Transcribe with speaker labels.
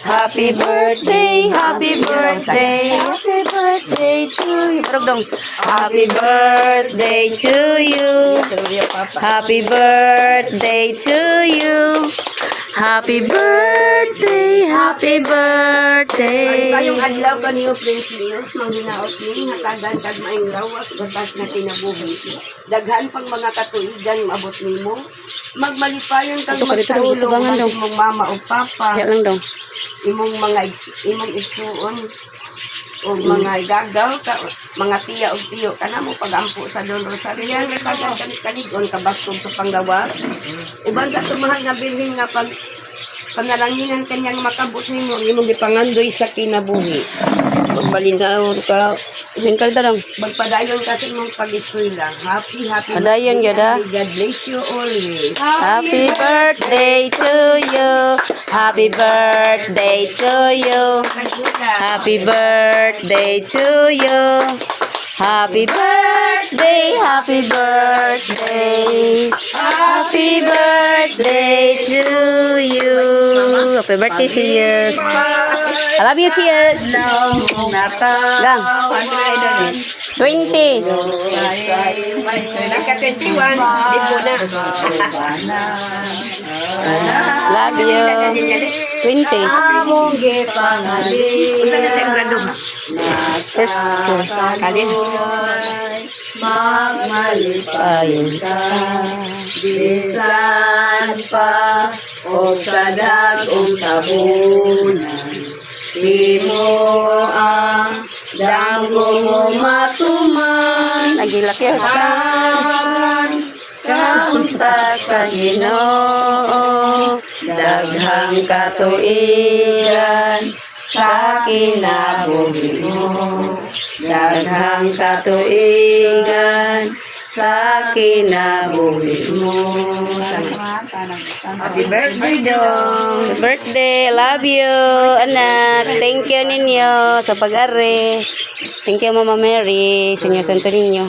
Speaker 1: Happy birthday, happy birthday, happy birthday to you. Parang dong. Happy birthday to you. Happy birthday to you. Happy birthday, happy birthday.
Speaker 2: Kayong adlaw ka niyo, Prince Leos, manghinaot ni, hatagan kag maing lawas, gatas na kinabuhi. Daghan pang mga katuigan, maabot nimo. Magmalipayon kang
Speaker 1: Ito, kalito daw,
Speaker 2: magtulong
Speaker 1: tubangan daw.
Speaker 2: ang imong mama o papa,
Speaker 1: Kaya lang dong.
Speaker 2: imong isuon, o mga igagaw, mga tiya o tiyo, ka na mo pagampo sa Don Rosario. Yan, nagtagan kanig-kanigon, kabastog sa panggawa. Uban ka tumahal nga bilhin nga panalanginan kanyang makabot nimo, imong gipangandoy sa kinabuhi. Magbalinaw ka,
Speaker 1: Yan kalita dong.
Speaker 2: magpadayon ka sa imong pag-eskwela. Happy
Speaker 1: Padayon,
Speaker 2: birthday.
Speaker 1: yada.
Speaker 2: God bless you always.
Speaker 1: Happy birthday to you. Happy birthday to you. Happy birthday to you. Happy birthday, happy birthday. Happy birthday to you. Happy birthday, Sirius. I love you, Sirius. Gang. 20.
Speaker 2: Nagka-21, dito na.
Speaker 1: Love you. 20.
Speaker 2: Punta na sa grado.
Speaker 1: First two.
Speaker 2: Kalin.
Speaker 1: Ayun.
Speaker 2: Bisan pa o sa dagong tabunan, di mo ang damgo mo matuman.
Speaker 1: Nagilaki sa
Speaker 2: Kaunta sa Ginoo, daghang katuigan sa kinabuhi mo. Daghang katuigan sa kinabuhi mo. Happy birthday, Dong!
Speaker 1: Happy birthday. Love you, anak. Thank you ninyo sa pag-ari. Thank you, Mama Mary, sa inyo Santo Niño.